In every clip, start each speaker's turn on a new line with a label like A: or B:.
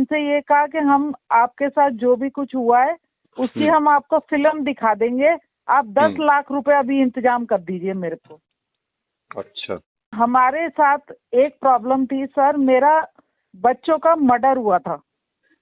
A: हमसे ये कहा कि हम आपके साथ जो भी कुछ हुआ है उसकी हम आपको फिल्म दिखा देंगे, आप 10 लाख रुपए अभी इंतजाम कर दीजिए मेरे को।
B: अच्छा।
A: हमारे साथ एक प्रॉब्लम थी सर, मेरा बच्चों का मर्डर हुआ था।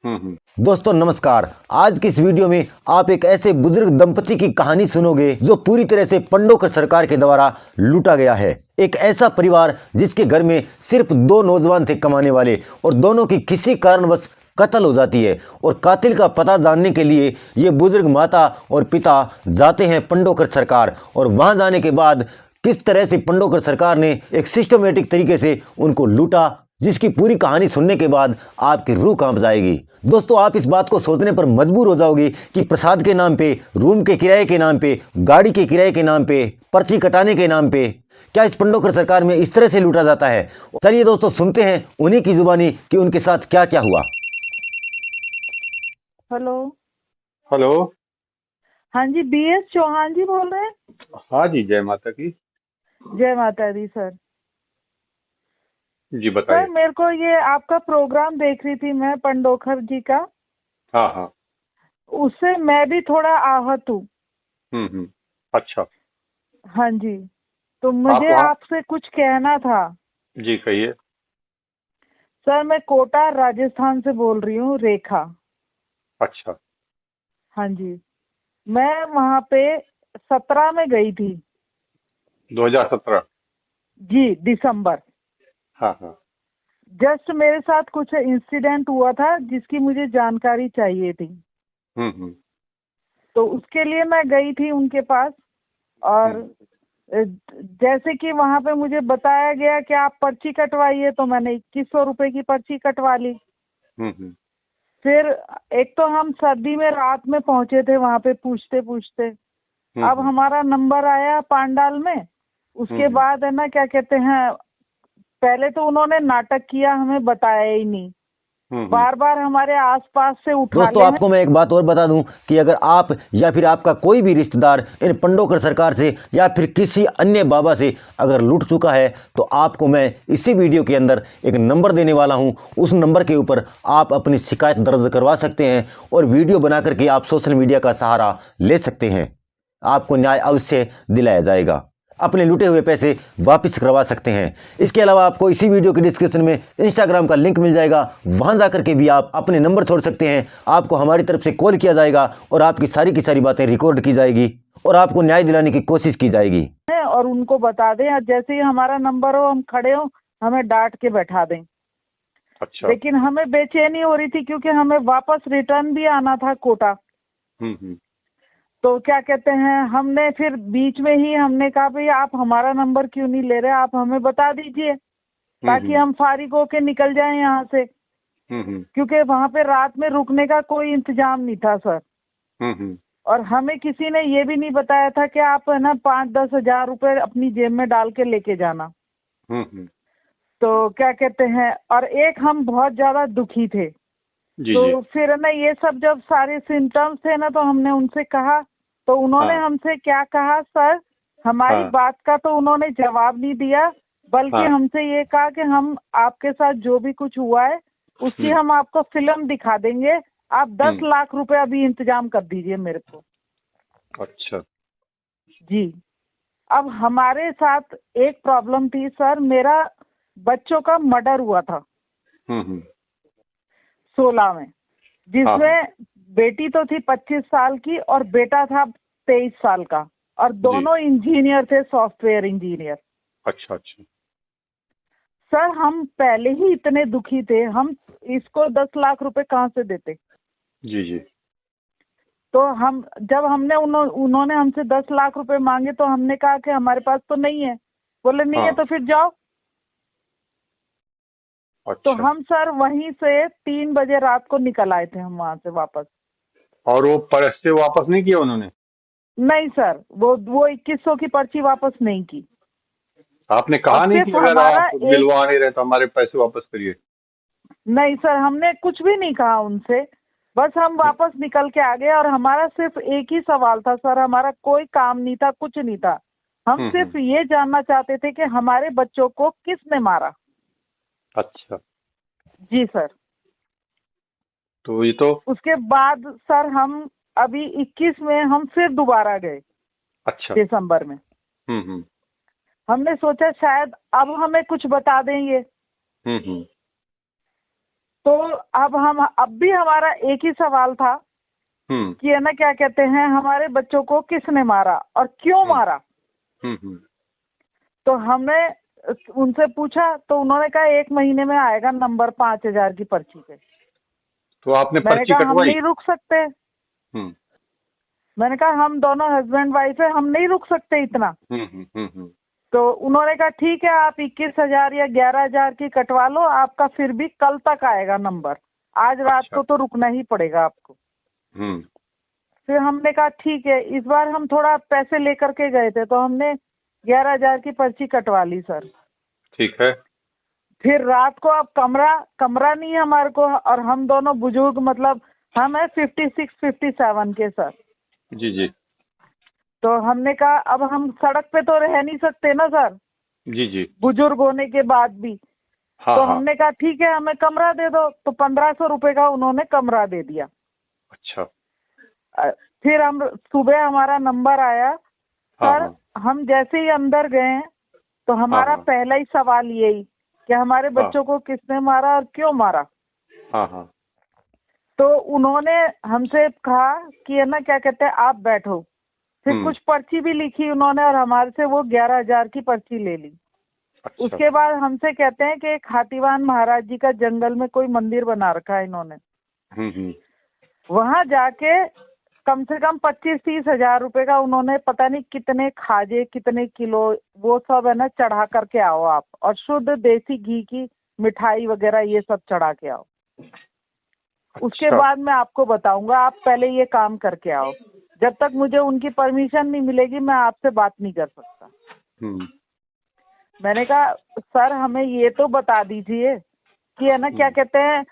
C: दोस्तों नमस्कार। आज की इस वीडियो में आप एक ऐसे बुजुर्ग दंपति की कहानी सुनोगे जो पूरी तरह से पंडोकर सरकार के द्वारा लूटा गया है। एक ऐसा परिवार जिसके घर में सिर्फ 2 नौजवान थे कमाने वाले, और दोनों की किसी कारणवश कत्ल हो जाती है, और कातिल का पता जानने के लिए ये बुजुर्ग माता और पिता जाते हैं पंडोकर सरकार। और वहां जाने के बाद किस तरह से पंडोकर सरकार ने एक सिस्टमेटिक तरीके से उनको लूटा, जिसकी पूरी कहानी सुनने के बाद आपकी रूह कांप जाएगी। दोस्तों, आप इस बात को सोचने पर मजबूर हो जाओगे कि प्रसाद के नाम पे, रूम के किराए के नाम पे, गाड़ी के किराए के नाम पे, पर्ची कटाने के नाम पे क्या इस पंडोकर सरकार में इस तरह से लूटा जाता है। चलिए दोस्तों, सुनते हैं उन्हीं की जुबानी कि उनके साथ क्या क्या हुआ।
A: हेलो।
B: हेलो।
A: हाँ जी, BS चौहान जी बोल रहे हैं?
B: हाँ जी, जय माता की।
A: जय माता दी सर।
B: जी बताइए।
A: सर मेरे को ये आपका प्रोग्राम देख रही थी मैं, पंडोकर जी का।
B: हाँ हाँ।
A: उससे मैं भी थोड़ा आहत हूँ।
B: अच्छा।
A: हाँ जी, तो मुझे आपसे कुछ कहना था।
B: जी कहिए।
A: सर मैं कोटा राजस्थान से बोल रही हूँ, रेखा।
B: अच्छा।
A: हाँ जी, मैं वहाँ पे 17 में गई थी।
B: 2017?
A: जी, दिसंबर।
B: हाँ हाँ।
A: जस्ट मेरे साथ कुछ इंसिडेंट हुआ था जिसकी मुझे जानकारी चाहिए थी। तो उसके लिए मैं गई थी उनके पास, और जैसे कि वहाँ पे मुझे बताया गया कि आप पर्ची कटवाइए, तो मैंने 2100 रुपए की पर्ची कटवा ली। फिर एक तो हम सर्दी में रात में पहुंचे थे वहाँ पे पूछते पूछते। अब हमारा नंबर आया पांडाल में। उसके बाद है ना, क्या कहते हैं, पहले तो उन्होंने नाटक किया, हमें बताया ही नहीं। बार बार हमारे आसपास से उठा ले।
C: दोस्तों, आपको मैं एक बात और बता दूं कि अगर आप या फिर आपका कोई भी रिश्तेदार इन पंडोकर सरकार से या फिर किसी अन्य बाबा से अगर लूट चुका है, तो आपको मैं इसी वीडियो के अंदर एक नंबर देने वाला हूं। उस नंबर के ऊपर आप अपनी शिकायत दर्ज करवा सकते हैं, और वीडियो बना करके आप सोशल मीडिया का सहारा ले सकते हैं। आपको न्याय अवश्य दिलाया जाएगा, अपने लूटे हुए पैसे वापस करवा सकते हैं। इसके अलावा आपको इसी वीडियो के डिस्क्रिप्शन में इंस्टाग्राम का लिंक मिल जाएगा, वहां जाकर के भी आप अपने नंबर छोड़ सकते हैं। आपको हमारी तरफ से कॉल किया जाएगा और आपकी सारी की सारी बातें रिकॉर्ड की जाएगी और आपको न्याय दिलाने की कोशिश की जाएगी।
A: और उनको बता दें, जैसे ही हमारा नंबर हो, हम खड़े हो, हमें डांट के बैठा दें।
B: अच्छा।
A: लेकिन हमें बेचैनी हो रही थी क्योंकि हमें वापस रिटर्न भी आना था कोटा। तो क्या कहते हैं, हमने फिर बीच में ही हमने कहा भाई आप हमारा नंबर क्यों नहीं ले रहे, आप हमें बता दीजिए ताकि हम फारिग होके निकल जाएं यहाँ से। क्योंकि वहाँ पे रात में रुकने का कोई इंतजाम नहीं था सर। और हमें किसी ने ये भी नहीं बताया था कि आप है ना 5-10 हजार रुपए अपनी जेब में डाल के लेके जाना। तो क्या कहते हैं, और एक हम बहुत ज्यादा दुखी थे। तो फिर है ना, ये सब जब सारे सिम्टम्स थे ना, तो हमने उनसे कहा, तो उन्होंने हमसे क्या कहा सर, हमारी बात का तो उन्होंने जवाब नहीं दिया, बल्कि हमसे ये कहा कि हम आपके साथ जो भी कुछ हुआ है उसकी हम आपको फिल्म दिखा देंगे, आप 10 लाख रुपए अभी इंतजाम कर दीजिए मेरे को।
B: अच्छा
A: जी। अब हमारे साथ एक प्रॉब्लम थी सर, मेरा बच्चों का मर्डर हुआ था 16 में, जिसमें बेटी तो थी 25 साल की और बेटा था 23 साल का, और दोनों इंजीनियर थे, सॉफ्टवेयर इंजीनियर।
B: अच्छा अच्छा।
A: सर हम पहले ही इतने दुखी थे, हम इसको 10 लाख रुपए कहाँ से देते।
B: जी जी।
A: तो हम जब हमने उन्होंने हमसे 10 लाख रुपए मांगे, तो हमने कहा कि हमारे पास तो नहीं है। बोले नहीं है तो फिर जाओ।
B: अच्छा।
A: तो हम सर वहीं से 3 बजे रात को निकल आए थे हम वहां से वापस।
B: और वो पैसे वापस नहीं किया उन्होंने?
A: नहीं सर, वो 2100 की पर्ची वापस नहीं की।
B: आपने कहा नहीं कि अगर आप दिलवा नहीं रहे तो हमारे पैसे वापस करिए?
A: नहीं सर, हमने कुछ भी नहीं कहा उनसे, बस हम वापस निकल के आ गए। और हमारा सिर्फ एक ही सवाल था सर, हमारा कोई काम नहीं था, कुछ नहीं था। हम सिर्फ ये जानना चाहते थे कि हमारे बच्चों को किसने मारा।
B: अच्छा।
A: जी सर।
B: तो ये तो
A: उसके बाद सर हम अभी 21 में हम फिर दोबारा गए।
B: अच्छा।
A: दिसंबर में हमने सोचा शायद अब हमें कुछ बता देंगे। तो अब भी हमारा एक ही सवाल था कि है ना, क्या कहते हैं, हमारे बच्चों को किसने मारा और क्यों मारा। तो हमने उनसे पूछा तो उन्होंने कहा 1 महीने में आएगा नंबर 5,000 की पर्ची पे।
B: तो आपने
A: मैंने
B: पर्ची
A: कहा हम
B: कटवाई?
A: नहीं रुक सकते। मैंने कहा हम दोनों हस्बैंड वाइफ है, हम नहीं रुक सकते इतना। तो उन्होंने कहा ठीक है, आप 21,000 या 11,000 की कटवा लो, आपका फिर भी कल तक आएगा नंबर, आज रात को तो रुकना ही पड़ेगा आपको। फिर हमने कहा ठीक है। इस बार हम थोड़ा पैसे लेकर के गए थे तो हमने 11,000 की पर्ची कटवा ली सर।
B: ठीक है।
A: फिर रात को अब कमरा नहीं है हमारे को, और हम दोनों बुजुर्ग, मतलब हम है 56-57 के सर।
B: जी जी।
A: तो हमने कहा अब हम सड़क पे तो रह नहीं सकते ना सर।
B: जी जी।
A: बुजुर्ग होने के बाद भी।
B: हाँ,
A: तो
B: हाँ।
A: हमने कहा ठीक है हमें कमरा दे दो। तो 1,500 रुपए का उन्होंने कमरा दे दिया।
B: अच्छा।
A: फिर हम सुबह हमारा नंबर आया।
B: हाँ,
A: सर
B: हाँ।
A: हम जैसे ही अंदर गए तो हमारा
B: हाँ, हाँ।
A: पहला ही सवाल यही कि हमारे बच्चों को किसने मारा और क्यों मारा।
B: हाँ, हाँ।
A: तो उन्होंने हमसे कहा कि है ना, क्या कहते हैं, आप बैठो। फिर कुछ पर्ची भी लिखी उन्होंने और हमारे से वो 11,000 की पर्ची ले ली।
B: अच्छा।
A: उसके बाद हमसे कहते हैं कि खातीवान महाराज जी का जंगल में कोई मंदिर बना रखा है इन्होंने, वहां जाके कम से कम 25-30 हजार रुपए का उन्होंने पता नहीं कितने खाजे, कितने किलो, वो सब है ना चढ़ा करके आओ आप, और शुद्ध देसी घी की मिठाई वगैरह ये सब चढ़ा के आओ।
B: अच्छा।
A: उसके बाद मैं आपको बताऊंगा, आप पहले ये काम करके आओ। जब तक मुझे उनकी परमिशन नहीं मिलेगी मैं आपसे बात नहीं कर सकता। मैंने कहा सर हमें ये तो बता दीजिए कि है ना, क्या कहते हैं,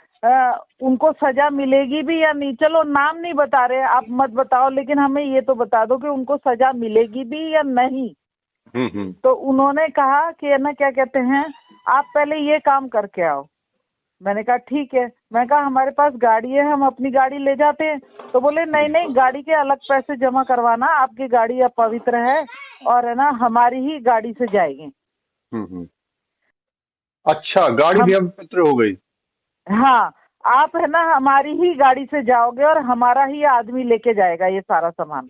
A: उनको सजा मिलेगी भी या नहीं। चलो नाम नहीं बता रहे, आप मत बताओ, लेकिन हमें ये तो बता दो कि उनको सजा मिलेगी भी या नहीं। तो उन्होंने कहा कि है ना, क्या कहते हैं, आप पहले ये काम करके आओ। मैंने कहा ठीक है। मैं कहा हमारे पास गाड़ी है, हम अपनी गाड़ी ले जाते हैं। तो बोले नहीं नहीं, गाड़ी के अलग पैसे जमा करवाना, आपकी गाड़ी अपवित्र है और है ना हमारी ही गाड़ी से जाएगी।
B: अच्छा, गाड़ी भी अपवित्र हो गई?
A: हाँ, आप है ना हमारी ही गाड़ी से जाओगे और हमारा ही आदमी लेके जाएगा ये सारा सामान।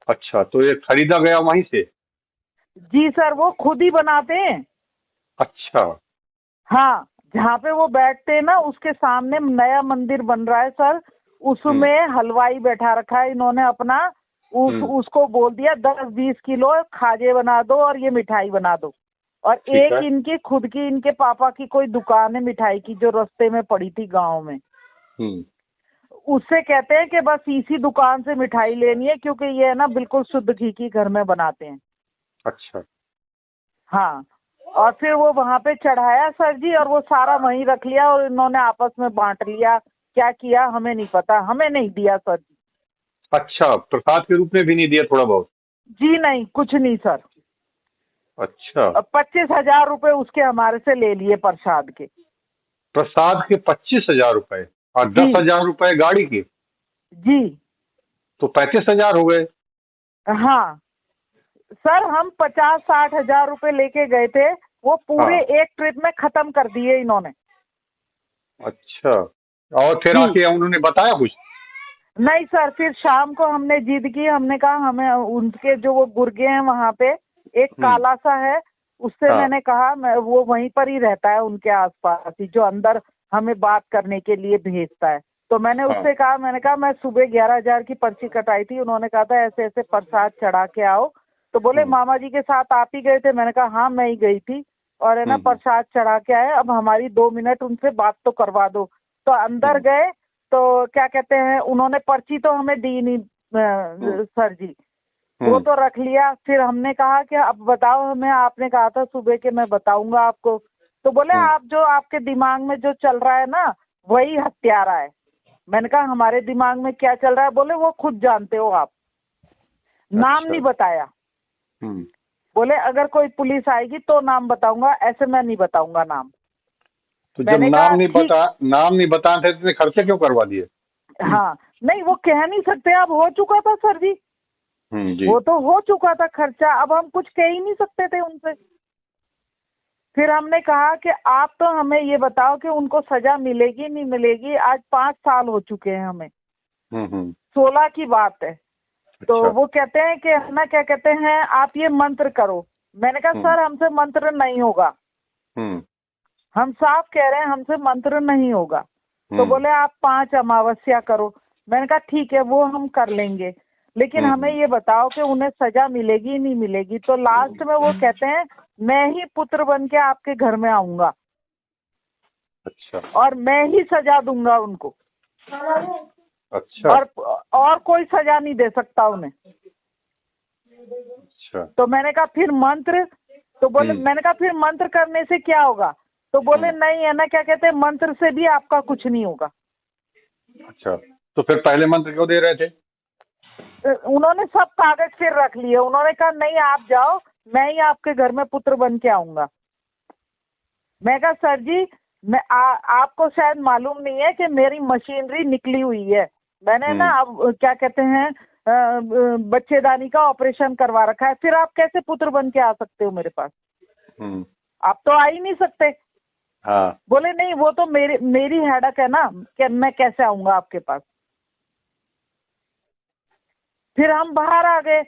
B: अच्छा, तो ये खरीदा गया वहीं से?
A: जी सर, वो खुद ही बनाते हैं।
B: अच्छा।
A: हाँ, जहाँ पे वो बैठते हैं ना उसके सामने नया मंदिर बन रहा है सर, उसमें हलवाई बैठा रखा है इन्होंने अपना। उसको बोल दिया 10-20 किलो खाजे बना दो और ये मिठाई बना दो। और एक इनकी खुद की, इनके पापा की कोई दुकान है मिठाई की जो रास्ते में पड़ी थी गांव में। उससे कहते हैं कि बस इसी दुकान से मिठाई लेनी है, क्योंकि ये है ना बिल्कुल शुद्ध घी की घर में बनाते हैं।
B: अच्छा।
A: हाँ, और फिर वो वहां पे चढ़ाया सर जी, और वो सारा वहीं रख लिया और इन्होंने आपस में बांट लिया। क्या किया हमें नहीं पता, हमें नहीं दिया सर जी।
B: अच्छा, प्रसाद के रूप में भी नहीं दिया थोड़ा बहुत?
A: जी नहीं, कुछ नहीं सर।
B: अच्छा।
A: 25,000 रुपए उसके हमारे से ले लिए प्रसाद के।
B: प्रसाद के 25,000 रुपए और 10,000 रुपए गाड़ी के?
A: जी।
B: तो 35,000 हो गए।
A: हाँ सर, हम 50-60 हजार रुपए लेके गए थे, वो पूरे एक ट्रिप में खत्म कर दिए इन्होंने।
B: अच्छा, और फिर आके उन्होंने बताया कुछ?
A: नहीं सर, फिर शाम को हमने जिद की, हमने कहा हमें उनके जो वो गुर्गे हैं वहाँ पे एक काला सा है, उससे मैंने कहा, मैं वो वहीं पर ही रहता है उनके आसपास ही, जो अंदर हमें बात करने के लिए भेजता है। तो मैंने उससे कहा, मैंने कहा मैं सुबह 11,000 की पर्ची कटाई थी, उन्होंने कहा था ऐसे ऐसे प्रसाद चढ़ा के आओ। तो बोले मामा जी के साथ आप ही गए थे? मैंने कहा हाँ मैं ही गई थी, और है ना प्रसाद चढ़ा के आए, अब हमारी 2 मिनट उनसे बात तो करवा दो। तो अंदर गए तो क्या कहते हैं, उन्होंने पर्ची तो हमें दी नहीं सर जी, वो तो रख लिया। फिर हमने कहा कि अब बताओ हमें, आपने कहा था सुबह के मैं बताऊंगा आपको। तो बोले आप जो आपके दिमाग में जो चल रहा है ना वही हत्यारा है। मैंने कहा हमारे दिमाग में क्या चल रहा है? बोले वो खुद जानते हो आप। नाम नहीं बताया। बोले अगर कोई पुलिस आएगी तो नाम बताऊंगा, ऐसे मैं नहीं बताऊंगा नाम।
B: तो जब नाम नहीं बताए थे तो खर्चे क्यों करवा दिए?
A: हाँ नहीं, वो कह नहीं सकते, अब हो चुका था सर जी।
B: जी।
A: वो तो हो चुका था खर्चा, अब हम कुछ कह ही नहीं सकते थे उनसे। फिर हमने कहा कि आप तो हमें ये बताओ कि उनको सजा मिलेगी नहीं मिलेगी। आज 5 साल हो चुके हैं हमें। 16 की बात है। तो
B: अच्छा।
A: वो कहते हैं कि ना, क्या कहते हैं, आप ये मंत्र करो। मैंने कहा सर हमसे मंत्र नहीं होगा, हम साफ कह रहे हैं हमसे मंत्र नहीं होगा। तो बोले आप 5 अमावस्या करो। मैंने कहा ठीक है, वो हम कर लेंगे, लेकिन हमें ये बताओ कि उन्हें सजा मिलेगी नहीं मिलेगी। तो लास्ट में वो कहते हैं मैं ही पुत्र बन के आपके घर में आऊंगा।
B: अच्छा।
A: और मैं ही सजा दूंगा उनको।
B: अच्छा।
A: और कोई सजा नहीं दे सकता उन्हें।
B: अच्छा।
A: तो मैंने कहा फिर मंत्र, तो बोले, मैंने कहा फिर मंत्र करने से क्या होगा? तो बोले नहीं है ना, क्या कहते हैं, मंत्र से भी आपका कुछ नहीं होगा।
B: अच्छा, तो फिर पहले मंत्र क्यों दे रहे थे?
A: उन्होंने सब कागज फिर रख लिए। उन्होंने कहा नहीं आप जाओ, मैं ही आपके घर में पुत्र बन के आऊंगा। मैं कहा सर जी, मैं आपको शायद मालूम नहीं है कि मेरी मशीनरी निकली हुई है। मैंने ना अब क्या कहते हैं बच्चेदानी का ऑपरेशन करवा रखा है, फिर आप कैसे पुत्र बन के आ सकते हो मेरे पास? आप तो आ ही नहीं सकते।
B: हाँ।
A: बोले नहीं, वो तो मेरी हेडक है ना कि मैं कैसे आऊंगा आपके पास। फिर हम बाहर आ गए।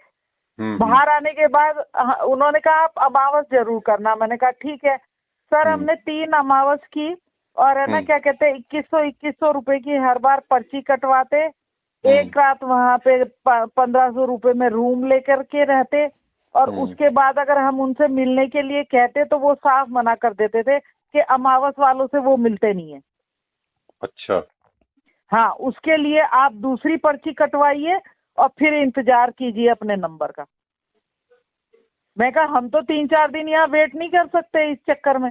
A: बाहर आने के बाद उन्होंने कहा आप अमावस जरूर करना। मैंने कहा ठीक है सर। हमने 3 अमावस की, और है ना, क्या कहते हैं 2100 रुपए की हर बार पर्ची कटवाते। एक रात वहां पे 1500 रुपए में रूम लेकर के रहते। और उसके बाद अगर हम उनसे मिलने के लिए कहते तो वो साफ मना कर देते थे कि अमावस वालों से वो मिलते नहीं है।
B: अच्छा।
A: हाँ, उसके लिए आप दूसरी पर्ची कटवाइए और फिर इंतजार कीजिए अपने नंबर का। मैं कहा हम तो 3-4 दिन यहाँ वेट नहीं कर सकते इस चक्कर में।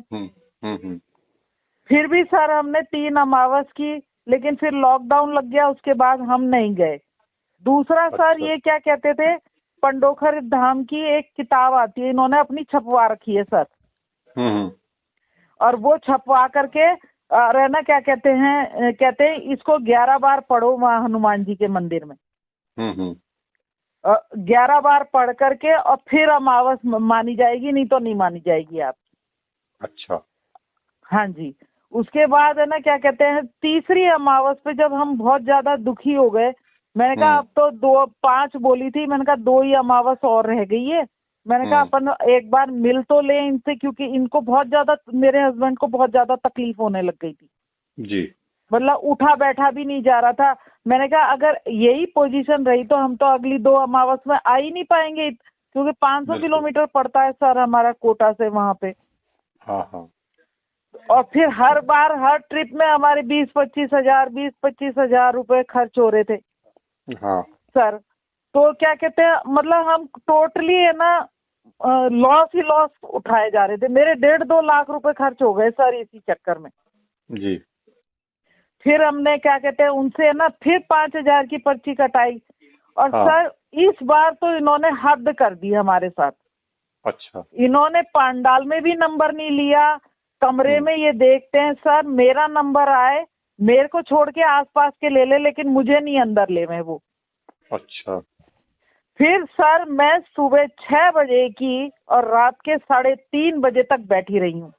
A: फिर भी सर हमने 3 अमावस की, लेकिन फिर लॉकडाउन लग गया, उसके बाद हम नहीं गए। दूसरा सर ये क्या कहते थे, पंडोखर धाम की एक किताब आती है, इन्होंने अपनी छपवा रखी है सर। और वो छपवा करके और है ना, क्या कहते हैं इसको 11 बार पढ़ो वहाँ हनुमान जी के मंदिर में। 11 बार पढ़ करके और फिर अमावस मानी जाएगी, नहीं तो नहीं मानी जाएगी आपकी।
B: अच्छा।
A: हाँ जी। उसके बाद है ना, क्या कहते हैं, तीसरी अमावस पे जब हम बहुत ज्यादा दुखी हो गए, मैंने कहा अब तो 5 बोली थी, मैंने कहा 2 ही अमावस और रह गई है। मैंने कहा अपन एक बार मिल तो ले इनसे, क्योंकि इनको बहुत ज्यादा, मेरे हस्बैंड को बहुत ज्यादा तकलीफ होने लग गई थी
B: जी।
A: मतलब उठा बैठा भी नहीं जा रहा था। मैंने कहा अगर यही पोजीशन रही तो हम तो अगली 2 अमावस में आ ही नहीं पाएंगे, क्योंकि 500 किलोमीटर पड़ता है सर हमारा कोटा से वहां पे।
B: हाँ।
A: और फिर हर बार हर ट्रिप में हमारे 20-25 हजार रुपए खर्च हो रहे थे।
B: हाँ
A: सर, तो क्या कहते हैं, मतलब हम टोटली है ना लॉस ही लॉस उठाए जा रहे थे। मेरे 1.5-2 लाख रुपए खर्च हो गए सर इसी चक्कर में।
B: जी।
A: फिर हमने क्या कहते हैं उनसे है ना फिर 5000 की पर्ची कटाई। और सर इस बार तो इन्होंने हद कर दी हमारे साथ।
B: अच्छा।
A: इन्होंने पंडाल में भी नंबर नहीं लिया, कमरे में ये देखते हैं सर मेरा नंबर आए, मेरे को छोड़ के आसपास के ले ले, लेकिन मुझे नहीं अंदर ले में वो।
B: अच्छा।
A: फिर सर मैं सुबह 6 बजे की और रात के 3:30 बजे तक बैठी रही हूँ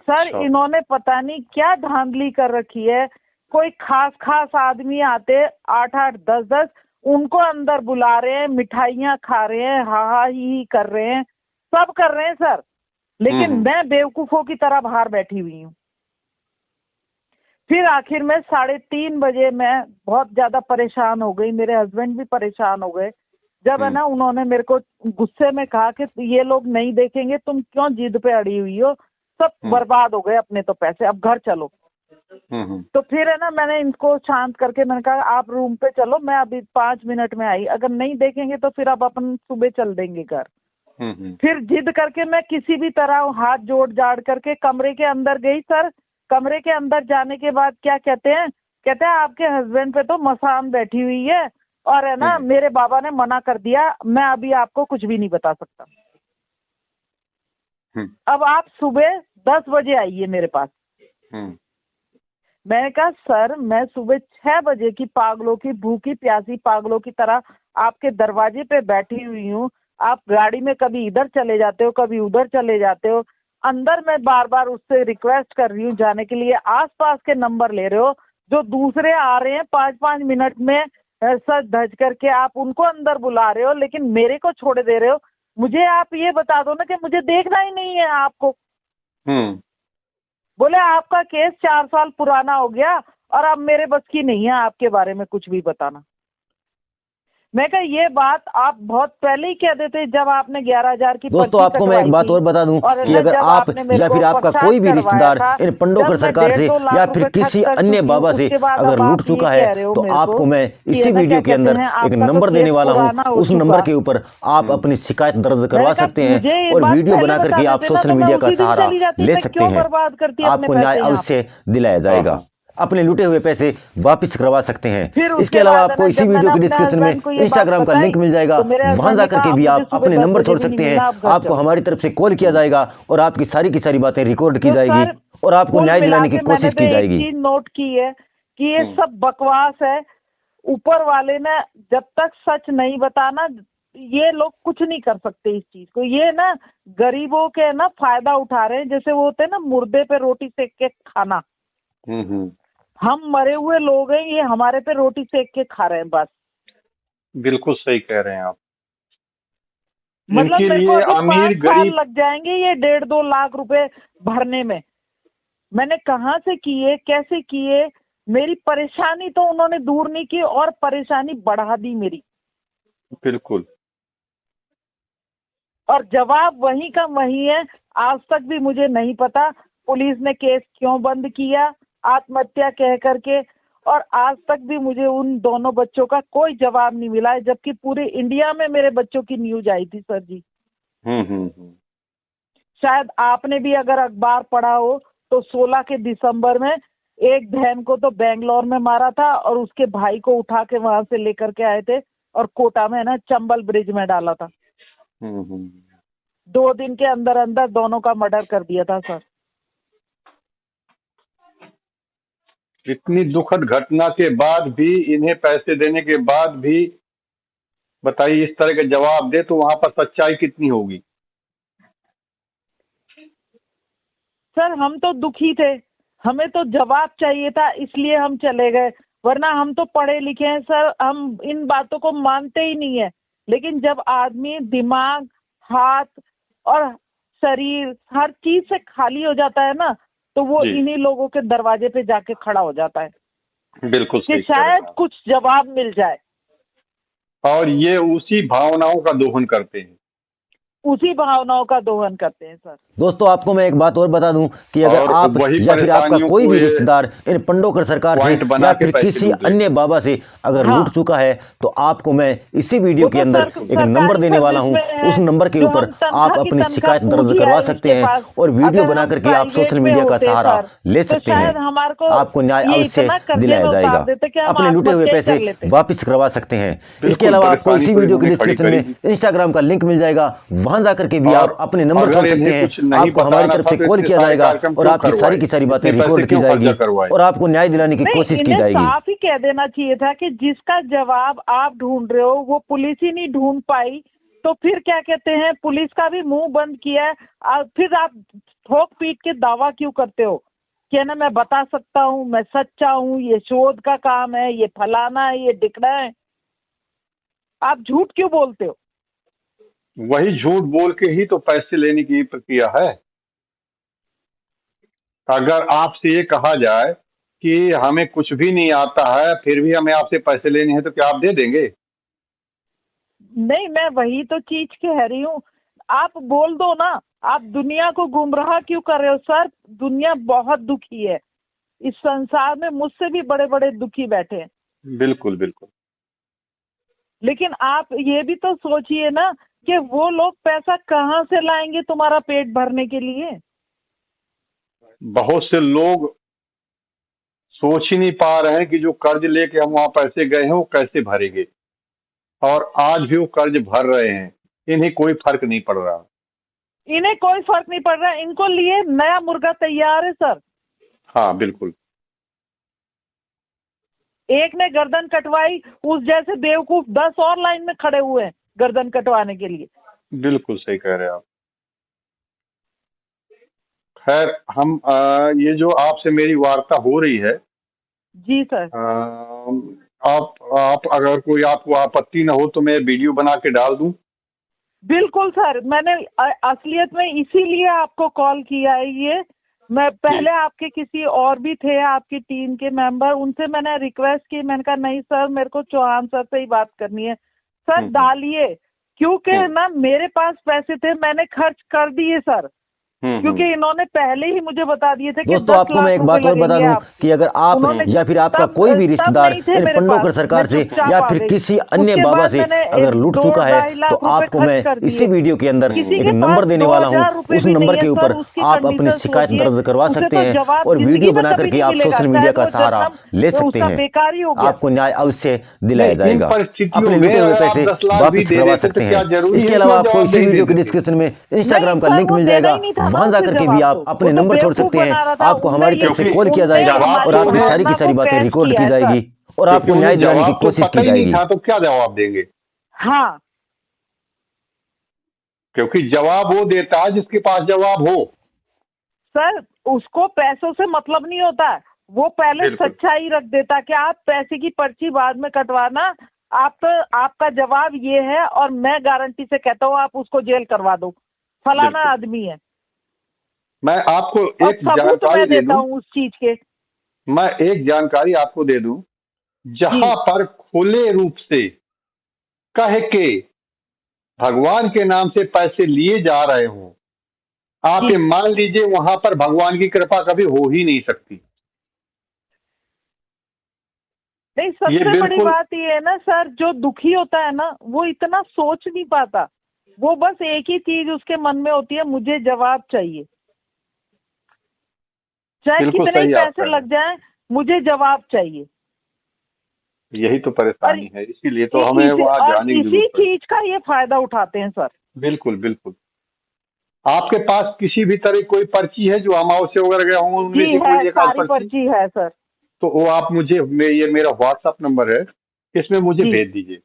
A: सर। इन्होंने पता नहीं क्या धांधली कर रखी है। कोई खास आदमी आते 8-8, 10-10, उनको अंदर बुला रहे हैं, मिठाइयाँ खा रहे हैं, हा ही कर रहे हैं, सब कर रहे हैं सर। लेकिन मैं बेवकूफों की तरह बाहर बैठी हुई हूँ। फिर आखिर में 3:30 बजे मैं बहुत ज्यादा परेशान हो गई, मेरे हस्बैंड भी परेशान हो गए। जब है ना उन्होंने मेरे को गुस्से में कहा कि ये लोग नहीं देखेंगे, तुम क्यों जिद पे अड़ी हुई हो, सब बर्बाद हो गए अपने तो पैसे, अब घर चलो। तो फिर है ना मैंने इनको शांत करके मैंने कहा आप रूम पे चलो, मैं अभी 5 मिनट में आई, अगर नहीं देखेंगे तो फिर अब अपन सुबह चल देंगे घर। फिर जिद करके मैं किसी भी तरह हाथ जोड़ जाड़ करके कमरे के अंदर गई सर। कमरे के अंदर जाने के बाद क्या कहते हैं आपके हस्बैंड पे तो मसान बैठी हुई है, और है ना मेरे बाबा ने मना कर दिया, मैं अभी आपको कुछ भी नहीं बता सकता। अब आप सुबह 10 बजे आइए मेरे पास। मैंने कहा सर, मैं सुबह 6 बजे की पागलों की, भूखी प्यासी पागलों की तरह आपके दरवाजे पे बैठी हुई हूँ। आप गाड़ी में कभी इधर चले जाते हो, कभी उधर चले जाते हो। अंदर मैं बार बार उससे रिक्वेस्ट कर रही हूँ जाने के लिए, आसपास के नंबर ले रहे हो। जो दूसरे आ रहे हैं 5-5 मिनट में सज धज करके, आप उनको अंदर बुला रहे हो, लेकिन मेरे को छोड़ दे रहे हो। मुझे आप ये बता दो ना कि मुझे देखना ही नहीं है आपको। बोले आपका केस 4 साल पुराना हो गया और अब मेरे बस की नहीं है आपके बारे में कुछ भी बताना। मैं कहा ये बात आप बहुत पहले ही कह देते जब आपने 11,000 की।
C: दोस्तों आपको मैं एक बात और बता दूं कि अगर आप या फिर आपका कोई भी रिश्तेदार इन पंडोकर सरकार से या फिर किसी अन्य बाबा से अगर लूट चुका है तो आपको मैं इसी वीडियो के अंदर एक नंबर देने वाला हूं। उस नंबर के ऊपर आप अपनी शिकायत दर्ज करवा सकते हैं और वीडियो बना करके आप सोशल मीडिया का सहारा ले सकते हैं। आपको न्याय अवश्य दिलाया जाएगा, अपने लूटे हुए पैसे वापस करवा सकते हैं। इसके अलावा आपको इसी वीडियो की डिस्क्रिप्शन में इंस्टाग्राम का लिंक मिल जाएगा, वहां जाकर के भी आप अपने नंबर छोड़ सकते हैं। आपको हमारी तरफ से कॉल किया जाएगा और आपकी सारी की सारी बातें रिकॉर्ड की जाएगी और आपको न्याय दिलाने की कोशिश की जाएगी।
A: चीज नोट की है कि ये सब बकवास है। ऊपर वाले ने जब तक सच नहीं बताना, ये लोग कुछ नहीं कर सकते इस चीज को। ये ना गरीबों के ना फायदा उठा रहे हैं, जैसे वो होते हैं ना मुर्दे पे रोटी सेक के खाना। हम मरे हुए लोग हैं, ये हमारे पे रोटी सेक के खा रहे हैं बस।
B: बिल्कुल सही कह रहे हैं आप।
A: मतलब मेरे को 5 साल लग जाएंगे ये 1.5-2 लाख रुपए भरने में। मैंने कहाँ से किए, कैसे किए, मेरी परेशानी तो उन्होंने दूर नहीं की और परेशानी बढ़ा दी मेरी।
B: बिल्कुल।
A: और जवाब वही का वही है। आज तक भी मुझे नहीं पता पुलिस ने केस क्यों बंद किया आत्महत्या कह करके, और आज तक भी मुझे उन दोनों बच्चों का कोई जवाब नहीं मिला है, जबकि पूरे इंडिया में मेरे बच्चों की न्यूज आई थी सर जी। शायद आपने भी अगर अखबार पढ़ा हो तो 16 के दिसंबर में एक बहन को तो बेंगलोर में मारा था और उसके भाई को उठा के वहां से लेकर के आए थे और कोटा में ना चंबल ब्रिज में डाला था। 2 दिन के अंदर अंदर दोनों का मर्डर कर दिया था सर।
B: इतनी दुखद घटना के बाद भी, इन्हें पैसे देने के बाद भी बताइए इस तरह के जवाब दे तो वहां पर सच्चाई कितनी होगी।
A: सर हम तो दुखी थे, हमें तो जवाब चाहिए था, इसलिए हम चले गए। वरना हम तो पढ़े लिखे हैं सर, हम इन बातों को मानते ही नहीं है। लेकिन जब आदमी दिमाग, हाथ और शरीर हर चीज से खाली हो जाता है ना, तो वो इन्हीं लोगों के दरवाजे पे जाके खड़ा हो जाता है।
B: बिल्कुल
A: कि शायद कुछ जवाब मिल जाए।
B: और ये उसी भावनाओं का दोहन करते हैं,
A: उसी भावनाओं का दोहन करते हैं सर।
C: दोस्तों आपको मैं एक बात और बता दूं कि अगर आप या फिर आपका कोई भी रिश्तेदार इन पंडोकर सरकार से या फिर किसी अन्य बाबा से अगर लूट चुका है तो आपको मैं इसी वीडियो के अंदर एक नंबर देने वाला हूं। उस नंबर के ऊपर आप अपनी शिकायत दर्ज करवा सकते हैं और वीडियो बना करके आप सोशल मीडिया का सहारा ले सकते हैं। आपको न्याय अवश्य दिलाया जाएगा, अपने लूटे हुए पैसे वापिस करवा सकते हैं। इसके अलावा आपको इसी वीडियो के डिस्क्रिप्शन में इंस्टाग्राम का लिंक मिल जाएगा, वहां जाकर के भी आप अपने नंबर छोड़ सकते हैं। आपको हमारी तरफ से कॉल किया जाएगा और आपकी सारी की सारी बातें रिकॉर्ड की जाएगी और आपको न्याय दिलाने की कोशिश की जाएगी।
A: साफ ही कह देना चाहिए था कि जिसका जवाब आप ढूंढ रहे हो वो पुलिस ही नहीं ढूंढ पाई, तो फिर क्या कहते हैं पुलिस का भी मुंह बंद किया है। फिर आप ठोक पीट के दावा क्यों करते हो कि ना मैं बता सकता हूँ, मैं सच्चा हूँ, ये शोध का काम है, ये फलाना है, ये डिकड़ा है। आप झूठ क्यों बोलते हो?
B: वही झूठ बोल के ही तो पैसे लेने की प्रक्रिया है। अगर आपसे ये कहा जाए कि हमें कुछ भी नहीं आता है फिर भी हमें आपसे पैसे लेने हैं तो क्या आप दे देंगे?
A: नहीं, मैं वही तो चीज कह रही हूँ। आप बोल दो ना, आप दुनिया को गुमराह क्यों कर रहे हो सर? दुनिया बहुत दुखी है, इस संसार में मुझसे भी बड़े बड़े दुखी बैठे हैं।
B: बिल्कुल बिल्कुल।
A: लेकिन आप ये भी तो सोचिए ना कि वो लोग पैसा कहाँ से लाएंगे तुम्हारा पेट भरने के लिए।
B: बहुत से लोग सोच ही नहीं पा रहे हैं कि जो कर्ज लेके हम वहां पैसे गए हैं वो कैसे भरेंगे, और आज भी वो कर्ज भर रहे हैं। इन्हें कोई फर्क नहीं पड़ रहा।
A: इन्हें कोई फर्क नहीं पड़ रहा। इनको लिए नया मुर्गा तैयार है सर।
B: हाँ बिल्कुल।
A: एक ने गर्दन कटवाई, उस जैसे बेवकूफ 10 और लाइन में खड़े हुए हैं गर्दन कटवाने के लिए।
B: बिल्कुल सही कह रहे हैं आप। खैर हम ये जो आपसे मेरी वार्ता हो रही है,
A: जी सर।
B: आप अगर कोई आपको आपत्ति न हो तो मैं वीडियो बना के डाल दूं?
A: बिल्कुल सर, मैंने असलियत में इसीलिए आपको कॉल किया है। ये मैं पहले आपके किसी और भी थे आपकी टीम के मेंबर, उनसे मैंने रिक्वेस्ट की, मैंने कहा नहीं सर मेरे को चौहान सर से ही बात करनी है। सर डालिए, क्योंकि ना मेरे पास पैसे थे, मैंने खर्च कर दिए सर, क्योंकि इन्होंने पहले ही मुझे बता दिए थे कि
C: दोस्तों आपको मैं एक बात और बता दूं कि अगर आप या फिर आपका कोई भी रिश्तेदार इन पंडोकर सरकार से या फिर किसी अन्य बाबा से अगर लूट चुका है तो आपको मैं इसी वीडियो के अंदर एक नंबर देने वाला हूं। उस नंबर के ऊपर आप अपनी शिकायत दर्ज करवा सकते हैं और वीडियो बना करके आप सोशल मीडिया का सहारा ले सकते हैं। आपको न्याय अवश्य दिलाया जाएगा, अपने लूटे हुए पैसे वापस करवा सकते हैं। इसके अलावा आपको इसी वीडियो के डिस्क्रिप्शन में इंस्टाग्राम का लिंक मिल जाएगा, वहां जाकर के भी आप अपने नंबर छोड़ सकते हैं। आपको हमारी तरफ से कॉल किया जाएगा और आपकी सारी की सारी बातें रिकॉर्ड की जाएगी और आपको न्याय दिलाने की कोशिश की जाएगी।
B: तो क्या जवाब देंगे?
A: हाँ,
B: क्योंकि जवाब वो देता है जिसके पास जवाब हो।
A: सर उसको पैसों से मतलब नहीं होता, वो पहले सच्चाई रख देता कि आप पैसे की पर्ची बाद में कटवाना, आपका जवाब ये है और मैं गारंटी से कहता हूँ आप उसको जेल करवा दो, फलाना आदमी है।
B: मैं आपको एक जानकारी दे दूं
A: उस चीज के,
B: मैं एक जानकारी आपको दे दूं, जहां पर खुले रूप से कह के भगवान के नाम से पैसे लिए जा रहे हों, आप ये मान लीजिए वहां पर भगवान की कृपा कभी हो ही नहीं सकती।
A: नहीं, सबसे बड़ी बात ये है ना सर, जो दुखी होता है ना वो इतना सोच नहीं पाता, वो बस एक ही चीज उसके मन में होती है, मुझे जवाब चाहिए, चाहे कितने पैसे लग जाए, मुझे जवाब चाहिए।
B: यही तो परेशानी है, इसीलिए तो हमें वहाँ जाने की जरूरत है।
A: इसी चीज का ये फायदा उठाते हैं सर।
B: बिल्कुल बिल्कुल। आपके पास किसी भी तरह कोई पर्ची है जो अमावस्या वगैरह गया होंगे उनमें से कोई एक
A: सारी पर्ची है सर?
B: तो वो आप मुझे, ये मेरा व्हाट्सएप नंबर है, इसमें मुझे भेज दीजिए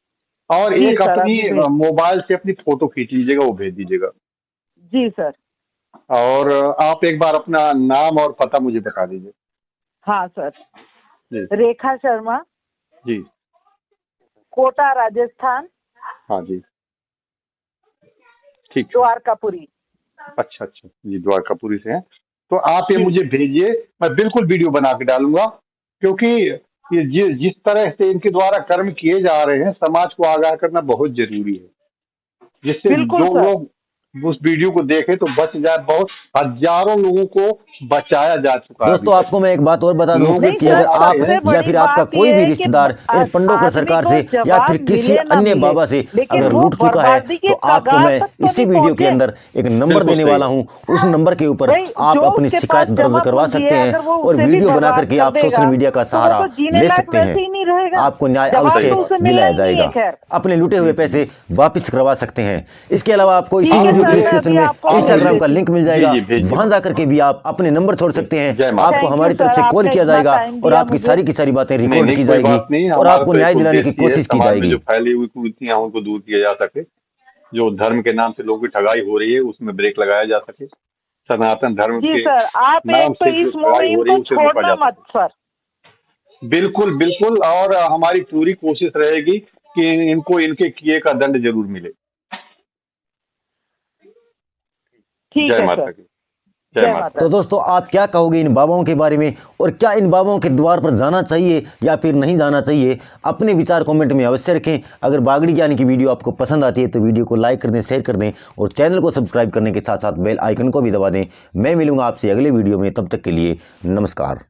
B: और एक अपनी मोबाइल से अपनी फोटो खींच लीजिएगा, वो भेज दीजिएगा।
A: जी सर।
B: और आप एक बार अपना नाम और पता मुझे बता दीजिए।
A: हाँ सर, रेखा शर्मा
B: जी,
A: कोटा राजस्थान।
B: हाँ जी, ठीक,
A: द्वारकापुरी।
B: अच्छा जी, द्वारकापुरी से हैं। तो आप ये मुझे भेजिए, मैं बिल्कुल वीडियो बना के डालूंगा, क्योंकि ये जिस तरह से इनके द्वारा कर्म किए जा रहे हैं, समाज को आगाह करना बहुत जरूरी है, जिससे जो लोग उस वीडियो को देखे तो बच जाए। बहुत हजारों लोगों को बचाया जा चुका है।
C: दोस्तों आपको मैं एक बात और बता दूं कि अगर आप या फिर आपका कोई भी रिश्तेदार इन पंडोकर सरकार से या फिर किसी अन्य बाबा से अगर लूट चुका है तो आपको मैं इसी वीडियो के अंदर एक नंबर देने वाला हूं। उस नंबर के ऊपर आप अपनी शिकायत दर्ज करवा सकते हैं और वीडियो बना करके आप सोशल मीडिया का सहारा ले सकते हैं। आपको न्याय अवश्य दिलाया जाएगा, अपने लूटे हुए पैसे वापस करवा सकते हैं। इसके अलावा आपको इसी वीडियो के डिस्क्रिप्शन में इंस्टाग्राम का लिंक मिल जाएगा, वहां जाकर के भी आप अपने नंबर छोड़ सकते हैं। आपको हमारी तरफ से कॉल किया जाएगा और आपकी सारी की सारी बातें रिकॉर्ड की जाएगी और आपको न्याय दिलाने की कोशिश की जाएगी।
B: जो फैली हुई कुरीतियां उनको दूर किया जा सके, जो धर्म के नाम से लोगों की ठगाई हो रही है उसमें ब्रेक लगाया जा सके, सनातन धर्म के नाम से इस मुहिम को छोड़ना मत सर। बिल्कुल बिल्कुल, और हमारी पूरी कोशिश रहेगी कि इनको इनके किए का दंड जरूर मिले। जय माता की, जय माता।
C: तो दोस्तों आप क्या कहोगे इन बाबाओं के बारे में और क्या इन बाबाओं के द्वार पर जाना चाहिए या फिर नहीं जाना चाहिए? अपने विचार कमेंट में अवश्य रखें। अगर बागड़ी ज्ञान की वीडियो आपको पसंद आती है तो वीडियो को लाइक कर दें, शेयर कर दें और चैनल को सब्सक्राइब करने के साथ साथ बेल आइकन को भी दबा दें। मैं मिलूंगा आपसे अगले वीडियो में, तब तक के लिए नमस्कार।